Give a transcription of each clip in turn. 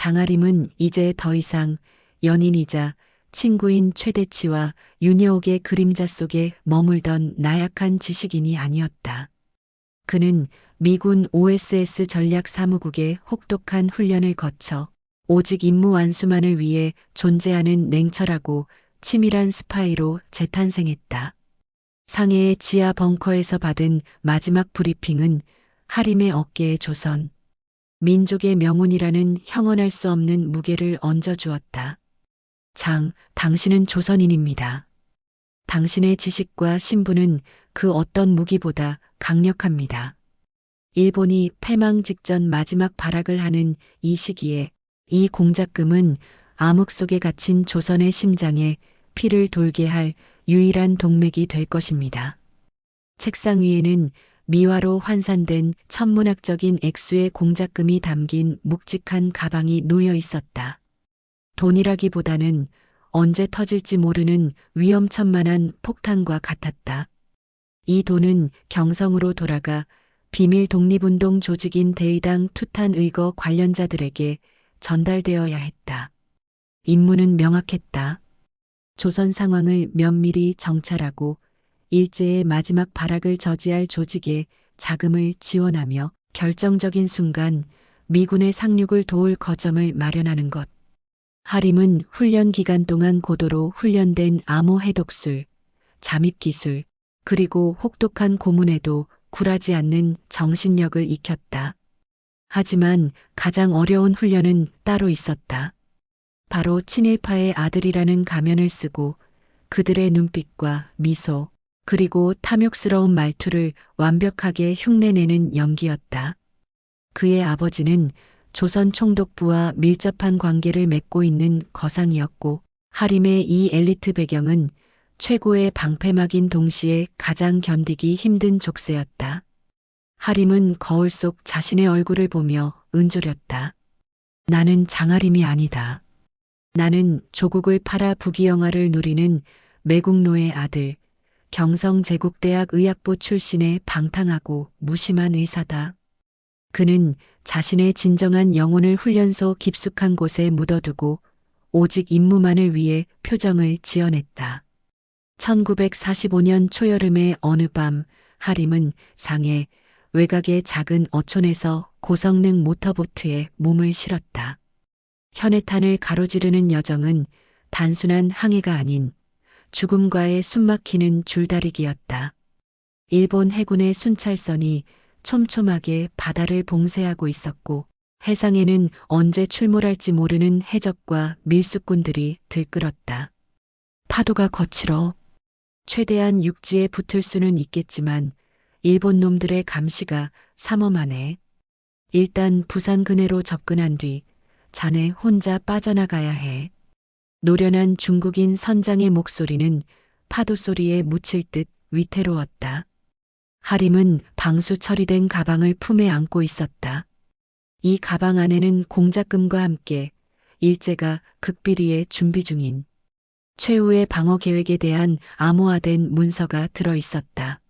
장하림은 이제 더 이상 연인이자 친구인 최대치와 윤여옥의 그림자 속에 머물던 나약한 지식인이 아니었다. 그는 미군 OSS 전략사무국의 혹독한 훈련을 거쳐 오직 임무 완수만을 위해 존재하는 냉철하고 치밀한 스파이로 재탄생했다. 상해의 지하 벙커에서 받은 마지막 브리핑은 하림의 어깨에 조선, 민족의 명운이라는 형언할 수 없는 무게를 얹어주었다. 당신은 조선인입니다. 당신의 지식과 신분은 그 어떤 무기보다 강력합니다. 일본이 패망 직전 마지막 발악을 하는 이 시기에 이 공작금은 암흑 속에 갇힌 조선의 심장에 피를 돌게 할 유일한 동맥이 될 것입니다. 책상 위에는 미화로 환산된 천문학적인 액수의 공작금이 담긴 묵직한 가방이 놓여 있었다. 돈이라기보다는 언제 터질지 모르는 위험천만한 폭탄과 같았다. 이 돈은 경성으로 돌아가 비밀 독립운동 조직인 대의당 투탄 의거 관련자들에게 전달되어야 했다. 임무는 명확했다. 조선 상황을 면밀히 정찰하고 일제의 마지막 발악을 저지할 조직에 자금을 지원하며 결정적인 순간 미군의 상륙을 도울 거점을 마련하는 것. 하림은 훈련 기간 동안 고도로 훈련된 암호 해독술, 잠입 기술, 그리고 혹독한 고문에도 굴하지 않는 정신력을 익혔다. 하지만 가장 어려운 훈련은 따로 있었다. 바로 친일파의 아들이라는 가면을 쓰고 그들의 눈빛과 미소, 그리고 탐욕스러운 말투를 완벽하게 흉내내는 연기였다. 그의 아버지는 조선 총독부와 밀접한 관계를 맺고 있는 거상이었고 하림의 이 엘리트 배경은 최고의 방패막인 동시에 가장 견디기 힘든 족쇄였다. 하림은 거울 속 자신의 얼굴을 보며 은조렸다. 나는 장하림이 아니다. 나는 조국을 팔아 부귀영화를 누리는 매국노의 아들, 경성제국대학 의학부 출신의 방탕하고 무심한 의사다. 그는 자신의 진정한 영혼을 훈련소 깊숙한 곳에 묻어두고 오직 임무만을 위해 표정을 지어냈다. 1945년 초여름의 어느 밤 하림은 상해 외곽의 작은 어촌에서 고성능 모터보트에 몸을 실었다. 현해탄을 가로지르는 여정은 단순한 항해가 아닌 죽음과의 숨막히는 줄다리기였다. 일본 해군의 순찰선이 촘촘하게 바다를 봉쇄하고 있었고 해상에는 언제 출몰할지 모르는 해적과 밀수꾼들이 들끓었다. 파도가 거칠어 최대한 육지에 붙을 수는 있겠지만 일본 놈들의 감시가 삼엄하네. 일단 부산 근해로 접근한 뒤 자네 혼자 빠져나가야 해. 노련한 중국인 선장의 목소리는 파도 소리에 묻힐 듯 위태로웠다. 하림은 방수 처리된 가방을 품에 안고 있었다. 이 가방 안에는 공작금과 함께 일제가 극비리에 준비 중인 최후의 방어 계획에 대한 암호화된 문서가 들어 있었다.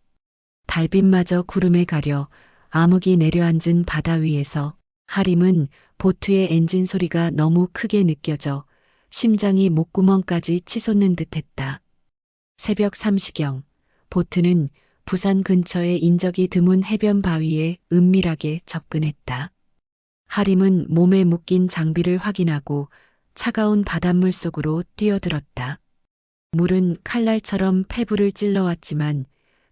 달빛마저 구름에 가려 암흑이 내려앉은 바다 위에서 하림은 보트의 엔진 소리가 너무 크게 느껴져 심장이 목구멍까지 치솟는 듯했다. 새벽 3시경 보트는 부산 근처의 인적이 드문 해변 바위에 은밀하게 접근했다. 하림은 몸에 묶인 장비를 확인하고 차가운 바닷물 속으로 뛰어들었다. 물은 칼날처럼 폐부를 찔러왔지만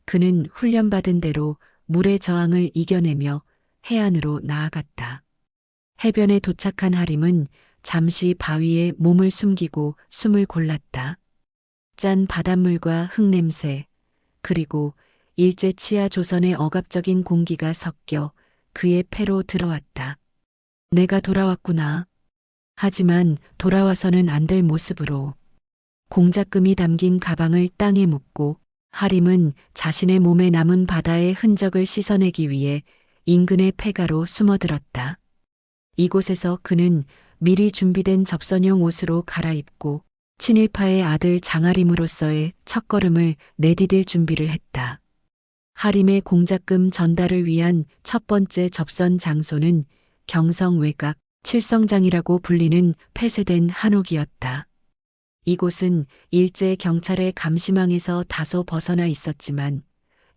그는 훈련받은 대로 물의 저항을 이겨내며 해안으로 나아갔다. 해변에 도착한 하림은 잠시 바위에 몸을 숨기고 숨을 골랐다. 짠 바닷물과 흙냄새, 그리고 일제 치하 조선의 억압적인 공기가 섞여 그의 폐로 들어왔다. 내가 돌아왔구나. 하지만 돌아와서는 안 될 모습으로. 공작금이 담긴 가방을 땅에 묻고 하림은 자신의 몸에 남은 바다의 흔적을 씻어내기 위해 인근의 폐가로 숨어들었다. 이곳에서 그는 미리 준비된 접선용 옷으로 갈아입고 친일파의 아들 장하림으로서의 첫걸음을 내디딜 준비를 했다. 하림의 공작금 전달을 위한 첫 번째 접선 장소는 경성 외곽 칠성장이라고 불리는 폐쇄된 한옥이었다. 이곳은 일제 경찰의 감시망에서 다소 벗어나 있었지만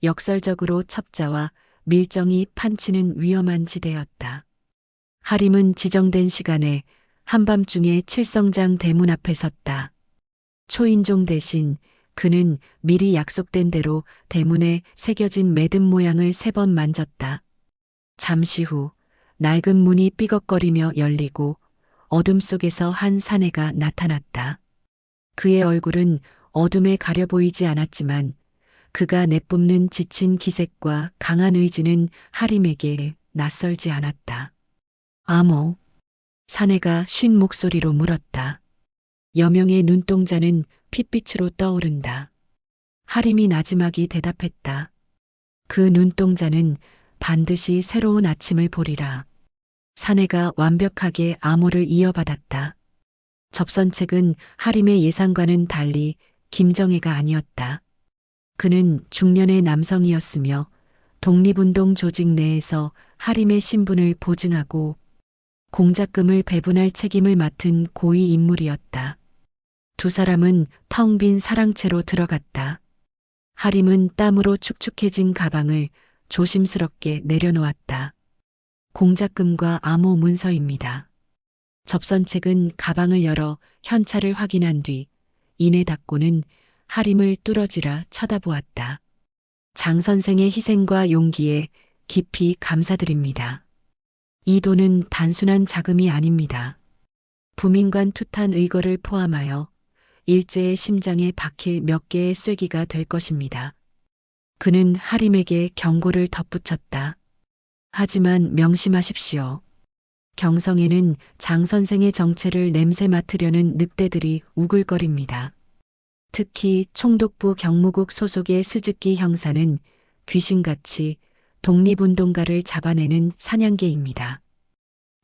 역설적으로 첩자와 밀정이 판치는 위험한 지대였다. 하림은 지정된 시간에 한밤중에 칠성장 대문 앞에 섰다. 초인종 대신 그는 미리 약속된 대로 대문에 새겨진 매듭 모양을 3번 만졌다. 잠시 후 낡은 문이 삐걱거리며 열리고 어둠 속에서 한 사내가 나타났다. 그의 얼굴은 어둠에 가려 보이지 않았지만 그가 내뿜는 지친 기색과 강한 의지는 하림에게 낯설지 않았다. 아모. 사내가 쉰 목소리로 물었다. 여명의 눈동자는 핏빛으로 떠오른다. 하림이 나지막이 대답했다. 그 눈동자는 반드시 새로운 아침을 보리라. 사내가 완벽하게 암호를 이어받았다. 접선책은 하림의 예상과는 달리 김정혜가 아니었다. 그는 중년의 남성이었으며 독립운동 조직 내에서 하림의 신분을 보증하고 공작금을 배분할 책임을 맡은 고위 인물이었다. 두 사람은 텅 빈 사랑채로 들어갔다. 하림은 땀으로 축축해진 가방을 조심스럽게 내려놓았다. 공작금과 암호 문서입니다. 접선책은 가방을 열어 현찰을 확인한 뒤 이내 닫고는 하림을 뚫어지라 쳐다보았다. 장 선생의 희생과 용기에 깊이 감사드립니다. 이 돈은 단순한 자금이 아닙니다. 부민관 투탄 의거를 포함하여 일제의 심장에 박힐 몇 개의 쐐기가 될 것입니다. 그는 하림에게 경고를 덧붙였다. 하지만 명심하십시오. 경성에는 장 선생의 정체를 냄새 맡으려는 늑대들이 우글거립니다. 특히 총독부 경무국 소속의 스즈키 형사는 귀신같이 독립운동가를 잡아내는 사냥개입니다.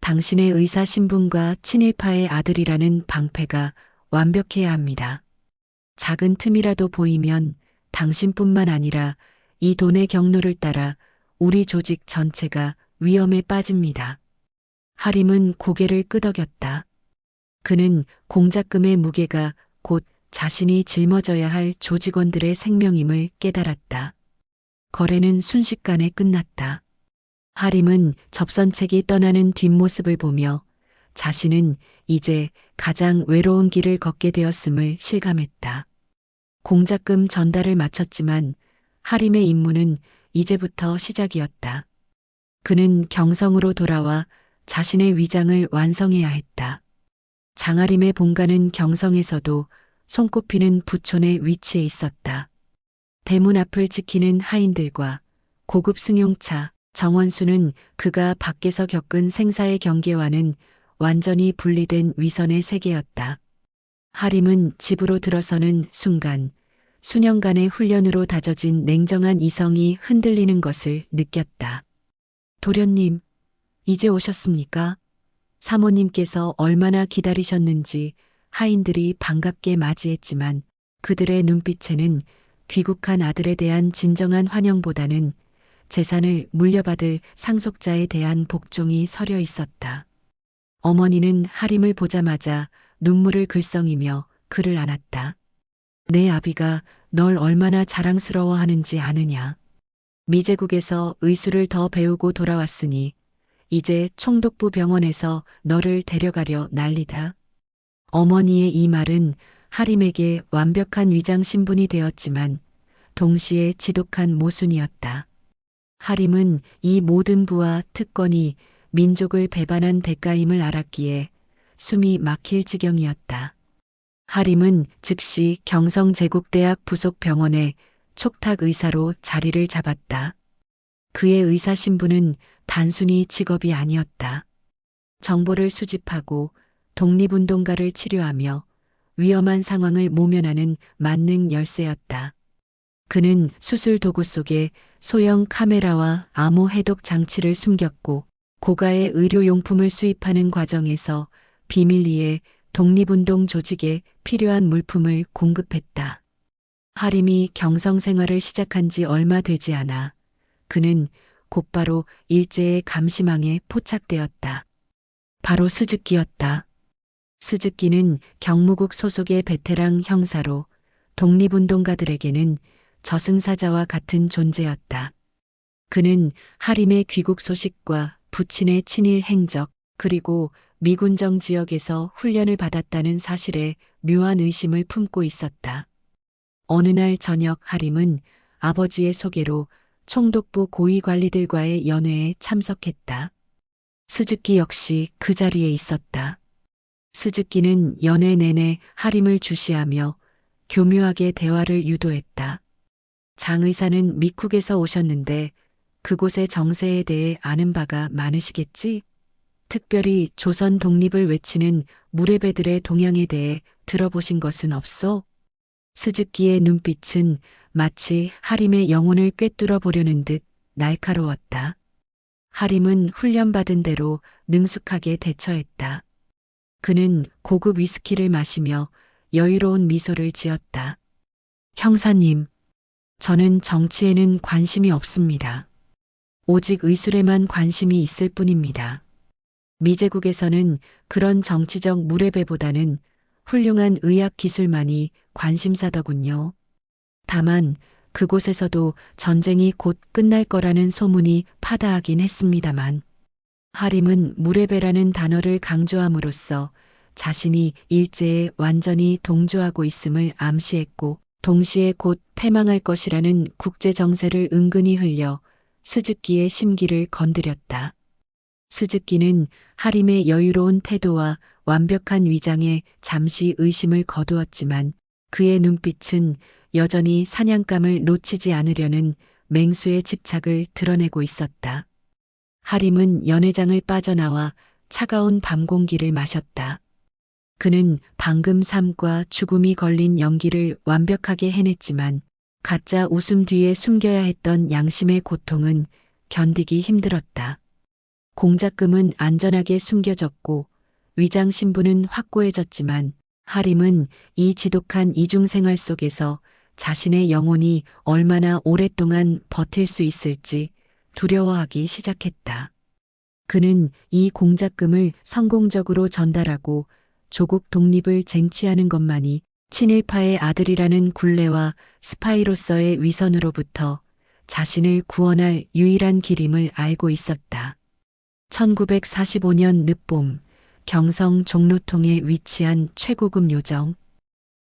당신의 의사 신분과 친일파의 아들이라는 방패가 완벽해야 합니다. 작은 틈이라도 보이면 당신뿐만 아니라 이 돈의 경로를 따라 우리 조직 전체가 위험에 빠집니다. 하림은 고개를 끄덕였다. 그는 공작금의 무게가 곧 자신이 짊어져야 할 조직원들의 생명임을 깨달았다. 거래는 순식간에 끝났다. 하림은 접선책이 떠나는 뒷모습을 보며 자신은 이제 가장 외로운 길을 걷게 되었음을 실감했다. 공작금 전달을 마쳤지만 하림의 임무는 이제부터 시작이었다. 그는 경성으로 돌아와 자신의 위장을 완성해야 했다. 장하림의 본가는 경성에서도 손꼽히는 부촌의 위치에 있었다. 대문 앞을 지키는 하인들과 고급 승용차, 정원수는 그가 밖에서 겪은 생사의 경계와는 완전히 분리된 위선의 세계였다. 하림은 집으로 들어서는 순간 수년간의 훈련으로 다져진 냉정한 이성이 흔들리는 것을 느꼈다. 도련님, 이제 오셨습니까? 사모님께서 얼마나 기다리셨는지 하인들이 반갑게 맞이했지만 그들의 눈빛에는 귀국한 아들에 대한 진정한 환영보다는 재산을 물려받을 상속자에 대한 복종이 서려 있었다. 어머니는 하림을 보자마자 눈물을 글썽이며 그를 안았다. 내 아비가 널 얼마나 자랑스러워하는지 아느냐. 미제국에서 의술을 더 배우고 돌아왔으니 이제 총독부 병원에서 너를 데려가려 난리다. 어머니의 이 말은 하림에게 완벽한 위장 신분이 되었지만 동시에 지독한 모순이었다. 하림은 이 모든 부와 특권이 민족을 배반한 대가임을 알았기에 숨이 막힐 지경이었다. 하림은 즉시 경성제국대학 부속 병원의 촉탁 의사로 자리를 잡았다. 그의 의사 신분은 단순히 직업이 아니었다. 정보를 수집하고 독립운동가를 치료하며 위험한 상황을 모면하는 만능 열쇠였다. 그는 수술 도구 속에 소형 카메라와 암호 해독 장치를 숨겼고 고가의 의료용품을 수입하는 과정에서 비밀리에 독립운동 조직에 필요한 물품을 공급했다. 하림이 경성 생활을 시작한 지 얼마 되지 않아 그는 곧바로 일제의 감시망에 포착되었다. 바로 스즈키였다. 스즈키는 경무국 소속의 베테랑 형사로 독립운동가들에게는 저승사자와 같은 존재였다. 그는 하림의 귀국 소식과 부친의 친일 행적, 그리고 미군정 지역에서 훈련을 받았다는 사실에 묘한 의심을 품고 있었다. 어느 날 저녁 하림은 아버지의 소개로 총독부 고위 관리들과의 연회에 참석했다. 스즈키 역시 그 자리에 있었다. 스즈키는 연회 내내 하림을 주시하며 교묘하게 대화를 유도했다. 장 의사는 미쿡에서 오셨는데 그곳의 정세에 대해 아는 바가 많으시겠지? 특별히 조선 독립을 외치는 무레배들의 동향에 대해 들어보신 것은 없소? 스즈키의 눈빛은 마치 하림의 영혼을 꿰뚫어 보려는 듯 날카로웠다. 하림은 훈련받은 대로 능숙하게 대처했다. 그는 고급 위스키를 마시며 여유로운 미소를 지었다. 형사님, 저는 정치에는 관심이 없습니다. 오직 의술에만 관심이 있을 뿐입니다. 미제국에서는 그런 정치적 무례배보다는 훌륭한 의학 기술만이 관심사더군요. 다만 그곳에서도 전쟁이 곧 끝날 거라는 소문이 파다하긴 했습니다만 하림은 무례배라는 단어를 강조함으로써 자신이 일제에 완전히 동조하고 있음을 암시했고 동시에 곧 패망할 것이라는 국제 정세를 은근히 흘려 스즈키의 심기를 건드렸다. 스즈키는 하림의 여유로운 태도와 완벽한 위장에 잠시 의심을 거두었지만 그의 눈빛은 여전히 사냥감을 놓치지 않으려는 맹수의 집착을 드러내고 있었다. 하림은 연회장을 빠져나와 차가운 밤 공기를 마셨다. 그는 방금 삶과 죽음이 걸린 연기를 완벽하게 해냈지만 가짜 웃음 뒤에 숨겨야 했던 양심의 고통은 견디기 힘들었다. 공작금은 안전하게 숨겨졌고 위장 신분은 확고해졌지만 하림은 이 지독한 이중생활 속에서 자신의 영혼이 얼마나 오랫동안 버틸 수 있을지 두려워하기 시작했다. 그는 이 공작금을 성공적으로 전달하고 조국 독립을 쟁취하는 것만이 친일파의 아들이라는 굴레와 스파이로서의 위선으로부터 자신을 구원할 유일한 길임을 알고 있었다. 1945년 늦봄 경성 종로통에 위치한 최고급 요정.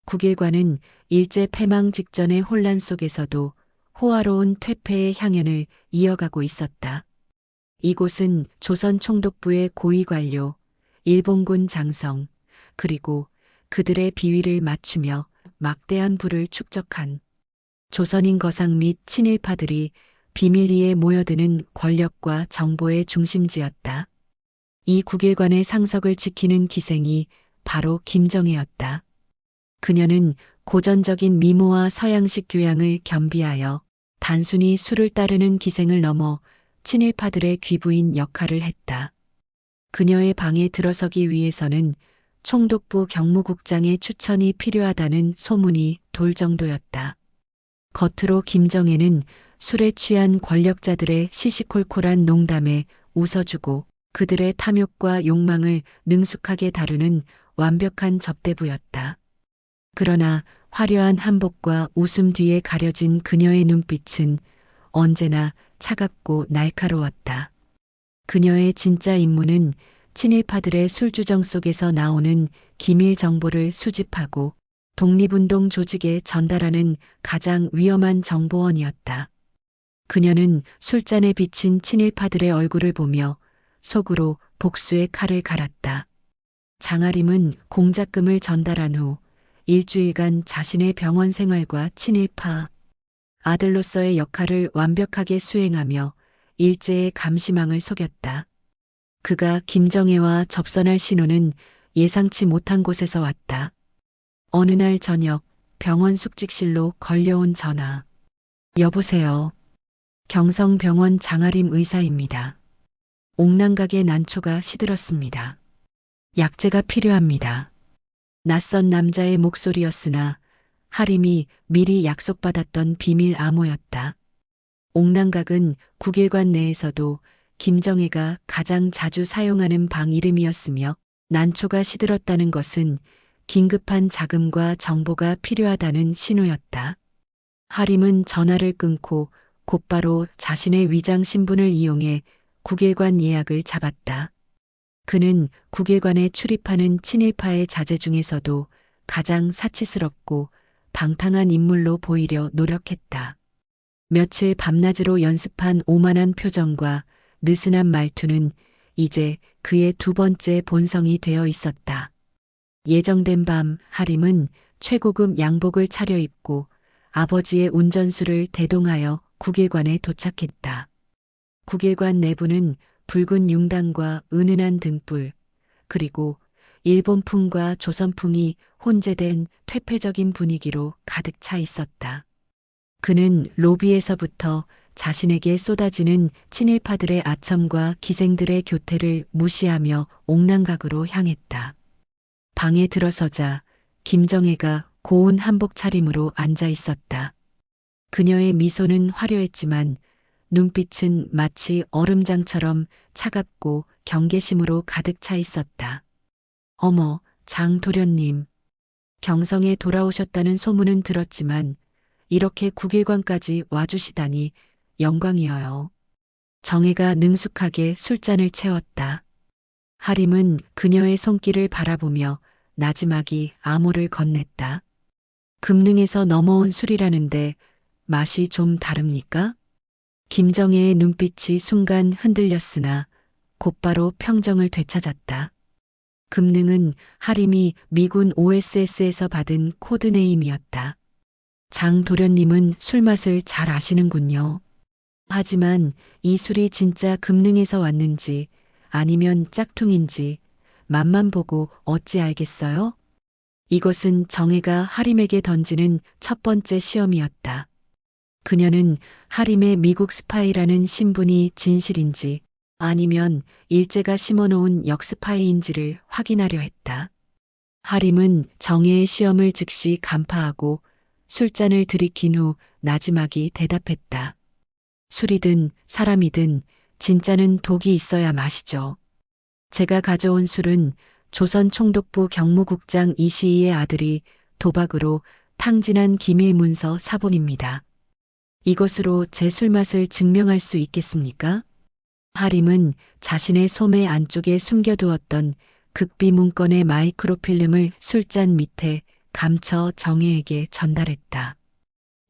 국일관은 일제 패망 직전의 혼란 속에서도 호화로운 퇴폐의 향연을 이어가고 있었다. 이곳은 조선 총독부의 고위 관료, 일본군 장성, 그리고 그들의 비위를 맞추며 막대한 부를 축적한 조선인 거상 및 친일파들이 비밀리에 모여드는 권력과 정보의 중심지였다. 이 국일관의 상석을 지키는 기생이 바로 김정혜였다. 그녀는 고전적인 미모와 서양식 교양을 겸비하여 단순히 수를 따르는 기생을 넘어 친일파들의 귀부인 역할을 했다. 그녀의 방에 들어서기 위해서는 총독부 경무국장의 추천이 필요하다는 소문이 돌 정도였다. 겉으로 김정혜는 술에 취한 권력자들의 시시콜콜한 농담에 웃어주고 그들의 탐욕과 욕망을 능숙하게 다루는 완벽한 접대부였다. 그러나 화려한 한복과 웃음 뒤에 가려진 그녀의 눈빛은 언제나 차갑고 날카로웠다. 그녀의 진짜 임무는 친일파들의 술주정 속에서 나오는 기밀 정보를 수집하고 독립운동 조직에 전달하는 가장 위험한 정보원이었다. 그녀는 술잔에 비친 친일파들의 얼굴을 보며 속으로 복수의 칼을 갈았다. 장하림은 공작금을 전달한 후 일주일간 자신의 병원 생활과 친일파 아들로서의 역할을 완벽하게 수행하며 일제의 감시망을 속였다. 그가 김정혜와 접선할 신호는 예상치 못한 곳에서 왔다. 어느 날 저녁 병원 숙직실로 걸려온 전화. 여보세요. 경성병원 장하림 의사입니다. 옥랑각의 난초가 시들었습니다. 약재가 필요합니다. 낯선 남자의 목소리였으나 하림이 미리 약속받았던 비밀 암호였다. 옥랑각은 국일관 내에서도 김정혜가 가장 자주 사용하는 방 이름이었으며 난초가 시들었다는 것은 긴급한 자금과 정보가 필요하다는 신호였다. 하림은 전화를 끊고 곧바로 자신의 위장 신분을 이용해 국일관 예약을 잡았다. 그는 국일관에 출입하는 친일파의 자제 중에서도 가장 사치스럽고 방탕한 인물로 보이려 노력했다. 며칠 밤낮으로 연습한 오만한 표정과 느슨한 말투는 이제 그의 두 번째 본성이 되어 있었다. 예정된 밤 하림은 최고급 양복을 차려입고 아버지의 운전수를 대동하여 국일관에 도착했다. 국일관 내부는 붉은 융단과 은은한 등불, 그리고 일본풍과 조선풍이 혼재된 퇴폐적인 분위기로 가득 차 있었다. 그는 로비에서부터 자신에게 쏟아지는 친일파들의 아첨과 기생들의 교태를 무시하며 옥랑각으로 향했다. 방에 들어서자 김정혜가 고운 한복 차림으로 앉아 있었다. 그녀의 미소는 화려했지만 눈빛은 마치 얼음장처럼 차갑고 경계심으로 가득 차 있었다. 어머, 장 도련님. 경성에 돌아오셨다는 소문은 들었지만 이렇게 국일관까지 와주시다니 영광이어요. 정혜가 능숙하게 술잔을 채웠다. 하림은 그녀의 손길을 바라보며 나지막이 암호를 건넸다. 금능에서 넘어온 술이라는데 맛이 좀 다릅니까? 김정혜의 눈빛이 순간 흔들렸으나 곧바로 평정을 되찾았다. 금능은 하림이 미군 OSS에서 받은 코드네임이었다. 장 도련님은 술맛을 잘 아시는군요. 하지만 이 술이 진짜 금능에서 왔는지 아니면 짝퉁인지 맛만 보고 어찌 알겠어요? 이것은 정혜가 하림에게 던지는 첫 번째 시험이었다. 그녀는 하림의 미국 스파이라는 신분이 진실인지 아니면 일제가 심어놓은 역스파이인지를 확인하려 했다. 하림은 정혜의 시험을 즉시 간파하고 술잔을 들이킨 후 나지막이 대답했다. 술이든 사람이든 진짜는 독이 있어야 마시죠. 제가 가져온 술은 조선 총독부 경무국장 이시희의 아들이 도박으로 탕진한 기밀 문서 사본입니다. 이것으로 제 술맛을 증명할 수 있겠습니까? 하림은 자신의 소매 안쪽에 숨겨두었던 극비 문건의 마이크로필름을 술잔 밑에 감춰 정혜에게 전달했다.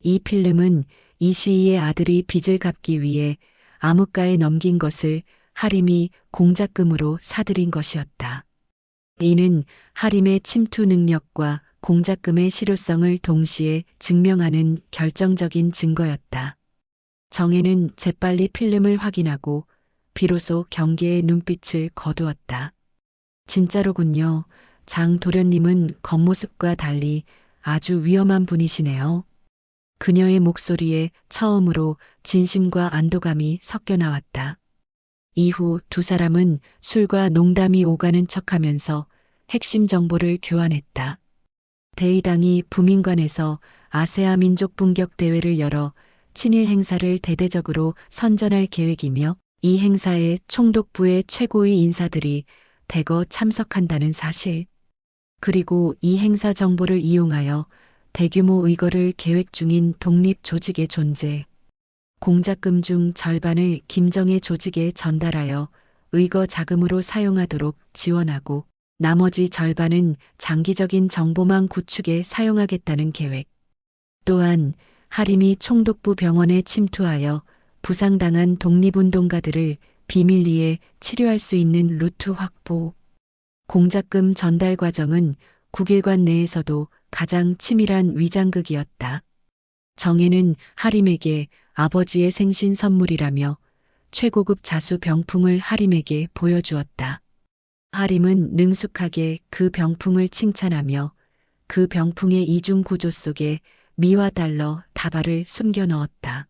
이 필름은 이시희의 아들이 빚을 갚기 위해 암흑가에 넘긴 것을 하림이 공작금으로 사들인 것이었다. 이는 하림의 침투 능력과 공작금의 실효성을 동시에 증명하는 결정적인 증거였다. 정혜는 재빨리 필름을 확인하고 비로소 경계의 눈빛을 거두었다. 진짜로군요. 장 도련님은 겉모습과 달리 아주 위험한 분이시네요. 그녀의 목소리에 처음으로 진심과 안도감이 섞여 나왔다. 이후 두 사람은 술과 농담이 오가는 척하면서 핵심 정보를 교환했다. 대의당이 부민관에서 아세아 민족 분격 대회를 열어 친일 행사를 대대적으로 선전할 계획이며 이 행사에 총독부의 최고위 인사들이 대거 참석한다는 사실. 그리고 이 행사 정보를 이용하여 대규모 의거를 계획 중인 독립 조직의 존재. 공작금 중 절반을 김정혜 조직에 전달하여 의거 자금으로 사용하도록 지원하고 나머지 절반은 장기적인 정보망 구축에 사용하겠다는 계획. 또한 하림이 총독부 병원에 침투하여 부상당한 독립운동가들을 비밀리에 치료할 수 있는 루트 확보. 공작금 전달 과정은 국일관 내에서도 가장 치밀한 위장극이었다. 정혜는 하림에게 아버지의 생신 선물이라며 최고급 자수 병풍을 하림에게 보여주었다. 하림은 능숙하게 그 병풍을 칭찬하며 그 병풍의 이중 구조 속에 미와 달러 다발을 숨겨 넣었다.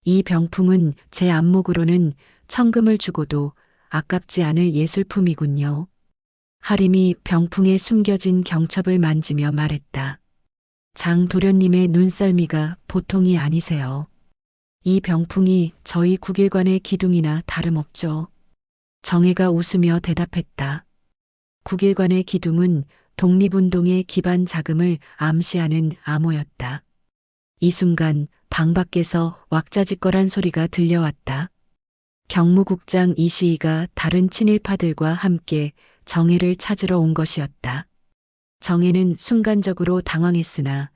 이 병풍은 제 안목으로는 천금을 주고도 아깝지 않을 예술품이군요. 하림이 병풍에 숨겨진 경첩을 만지며 말했다. 장 도련님의 눈썰미가 보통이 아니세요. 이 병풍이 저희 국일관의 기둥이나 다름없죠. 정혜가 웃으며 대답했다. 국일관의 기둥은 독립운동의 기반 자금을 암시하는 암호였다. 이 순간 방 밖에서 왁자지껄한 소리가 들려왔다. 경무국장 이시희가 다른 친일파들과 함께 정혜를 찾으러 온 것이었다. 정혜는 순간적으로 당황했으나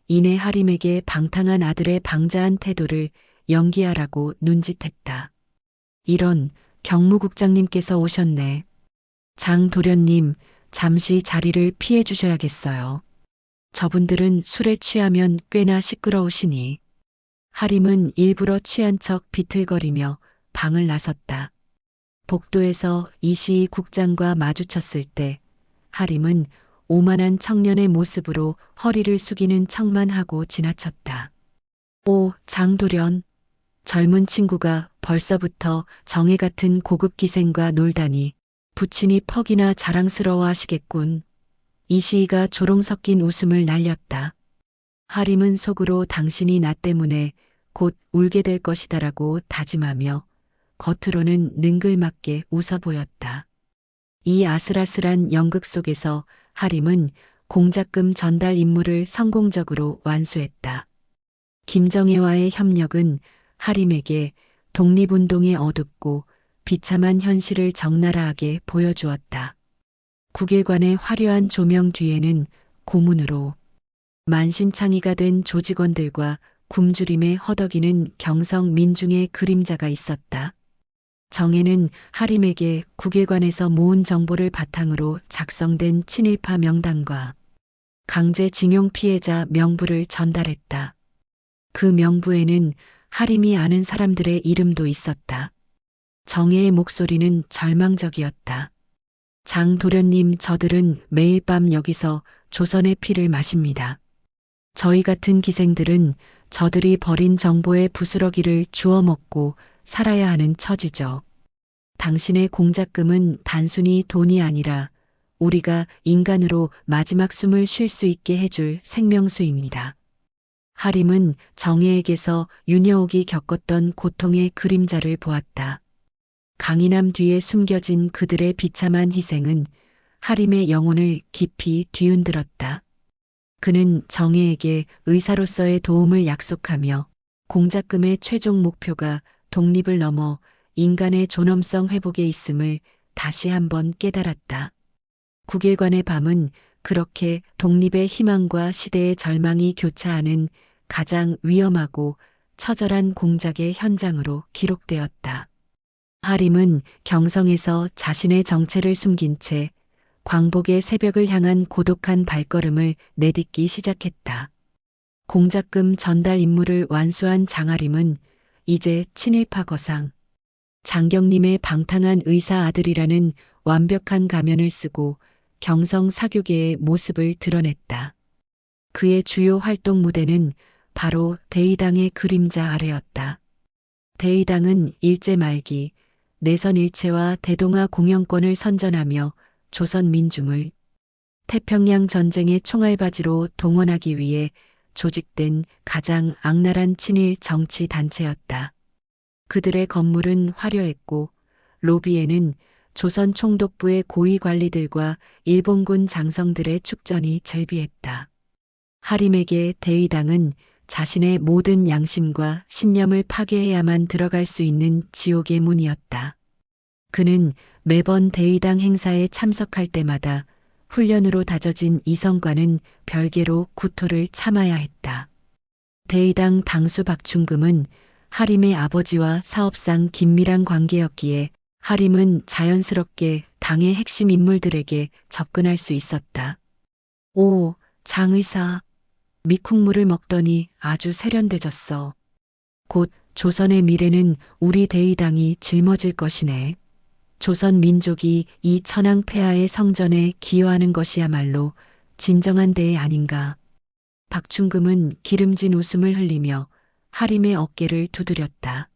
이내 하림에게 방탕한 아들의 방자한 태도를 연기하라고 눈짓했다. 이런, 경무국장님께서 오셨네. 장도련님, 잠시 자리를 피해 주셔야겠어요. 저분들은 술에 취하면 꽤나 시끄러우시니. 하림은 일부러 취한 척 비틀거리며 방을 나섰다. 복도에서 이시희 국장과 마주쳤을 때 하림은 오만한 청년의 모습으로 허리를 숙이는 척만 하고 지나쳤다. 오, 장도련. 젊은 친구가 벌써부터 정혜 같은 고급 기생과 놀다니 부친이 퍽이나 자랑스러워 하시겠군. 이시희가 조롱 섞인 웃음을 날렸다. 하림은 속으로 당신이 나 때문에 곧 울게 될 것이다라고 다짐하며 겉으로는 능글맞게 웃어 보였다. 이 아슬아슬한 연극 속에서 하림은 공작금 전달 임무를 성공적으로 완수했다. 김정혜와의 협력은 하림에게 독립운동의 어둡고 비참한 현실을 적나라하게 보여주었다. 국일관의 화려한 조명 뒤에는 고문으로 만신창이가 된 조직원들과 굶주림에 허덕이는 경성 민중의 그림자가 있었다. 정혜는 하림에게 국일관에서 모은 정보를 바탕으로 작성된 친일파 명단과 강제징용 피해자 명부를 전달했다. 그 명부에는 하림이 아는 사람들의 이름도 있었다. 정혜의 목소리는 절망적이었다. 장도련님, 저들은 매일 밤 여기서 조선의 피를 마십니다. 저희 같은 기생들은 저들이 버린 정보의 부스러기를 주워 먹고 살아야 하는 처지죠. 당신의 공작금은 단순히 돈이 아니라 우리가 인간으로 마지막 숨을 쉴 수 있게 해줄 생명수입니다. 하림은 정혜에게서 윤여옥이 겪었던 고통의 그림자를 보았다. 강인함 뒤에 숨겨진 그들의 비참한 희생은 하림의 영혼을 깊이 뒤흔들었다. 그는 정혜에게 의사로서의 도움을 약속하며 공작금의 최종 목표가 독립을 넘어 인간의 존엄성 회복에 있음을 다시 한번 깨달았다. 국일관의 밤은 그렇게 독립의 희망과 시대의 절망이 교차하는 가장 위험하고 처절한 공작의 현장으로 기록되었다. 하림은 경성에서 자신의 정체를 숨긴 채 광복의 새벽을 향한 고독한 발걸음을 내딛기 시작했다. 공작금 전달 임무를 완수한 장하림은 이제 친일파 거상 장경림의 방탕한 의사 아들이라는 완벽한 가면을 쓰고 경성 사교계의 모습을 드러냈다. 그의 주요 활동 무대는 바로 대의당의 그림자 아래였다. 대의당은 일제 말기 내선 일체와 대동아 공영권을 선전하며 조선 민중을 태평양 전쟁의 총알바지로 동원하기 위해 조직된 가장 악랄한 친일 정치 단체였다. 그들의 건물은 화려했고 로비에는 조선 총독부의 고위 관리들과 일본군 장성들의 축전이 절비했다. 하림에게 대의당은 자신의 모든 양심과 신념을 파괴해야만 들어갈 수 있는 지옥의 문이었다. 그는 매번 대의당 행사에 참석할 때마다 훈련으로 다져진 이성과는 별개로 구토를 참아야 했다. 대의당 당수 박충금은 하림의 아버지와 사업상 긴밀한 관계였기에 하림은 자연스럽게 당의 핵심 인물들에게 접근할 수 있었다. 오, 장 의사. 미국물을 먹더니 아주 세련되졌어. 곧 조선의 미래는 우리 대의당이 짊어질 것이네. 조선 민족이 이 천황 폐하의 성전에 기여하는 것이야말로 진정한 대의 아닌가. 박충금은 기름진 웃음을 흘리며 하림의 어깨를 두드렸다.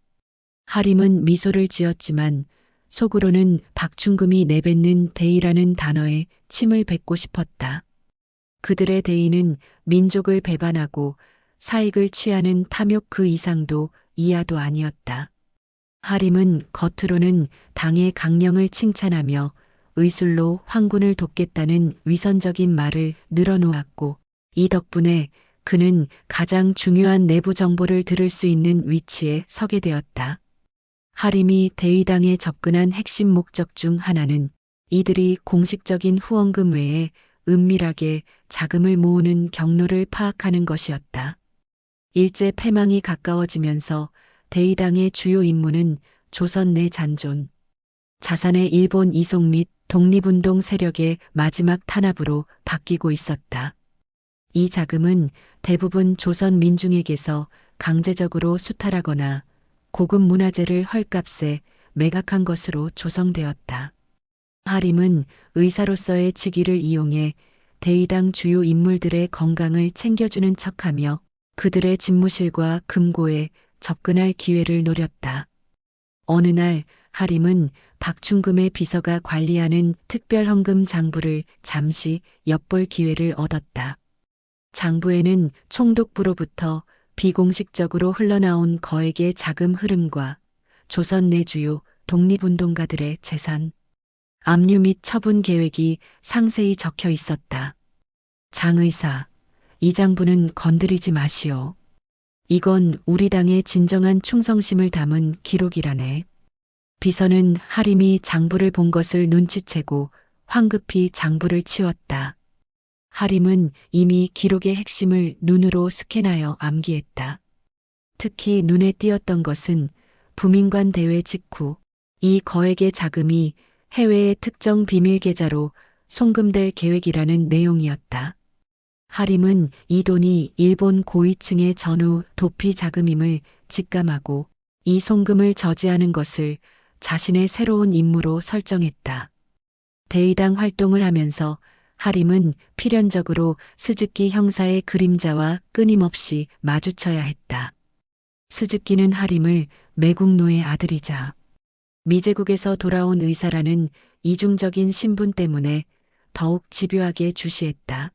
하림은 미소를 지었지만 속으로는 박충금이 내뱉는 대의라는 단어에 침을 뱉고 싶었다. 그들의 대의는 민족을 배반하고 사익을 취하는 탐욕 그 이상도 이하도 아니었다. 하림은 겉으로는 당의 강령을 칭찬하며 의술로 황군을 돕겠다는 위선적인 말을 늘어놓았고, 이 덕분에 그는 가장 중요한 내부 정보를 들을 수 있는 위치에 서게 되었다. 하림이 대위당에 접근한 핵심 목적 중 하나는 이들이 공식적인 후원금 외에 은밀하게 자금을 모으는 경로를 파악하는 것이었다. 일제 패망이 가까워지면서 대위당의 주요 임무는 조선 내 잔존, 자산의 일본 이송 및 독립운동 세력의 마지막 탄압으로 바뀌고 있었다. 이 자금은 대부분 조선 민중에게서 강제적으로 수탈하거나 고급 문화재를 헐값에 매각한 것으로 조성되었다. 하림은 의사로서의 직위를 이용해 대의당 주요 인물들의 건강을 챙겨주는 척하며 그들의 집무실과 금고에 접근할 기회를 노렸다. 어느 날 하림은 박충금의 비서가 관리하는 특별헌금 장부를 잠시 엿볼 기회를 얻었다. 장부에는 총독부로부터 비공식적으로 흘러나온 거액의 자금 흐름과 조선 내 주요 독립운동가들의 재산, 압류 및 처분 계획이 상세히 적혀 있었다. 장의사, 이 장부는 건드리지 마시오. 이건 우리 당의 진정한 충성심을 담은 기록이라네. 비서는 하림이 장부를 본 것을 눈치채고 황급히 장부를 치웠다. 하림은 이미 기록의 핵심을 눈으로 스캔하여 암기했다. 특히 눈에 띄었던 것은 부민관 대회 직후 이 거액의 자금이 해외의 특정 비밀 계좌로 송금될 계획이라는 내용이었다. 하림은 이 돈이 일본 고위층의 전후 도피 자금임을 직감하고 이 송금을 저지하는 것을 자신의 새로운 임무로 설정했다. 대의당 활동을 하면서 하림은 필연적으로 스즈키 형사의 그림자와 끊임없이 마주쳐야 했다. 스즈키는 하림을 매국노의 아들이자 미제국에서 돌아온 의사라는 이중적인 신분 때문에 더욱 집요하게 주시했다.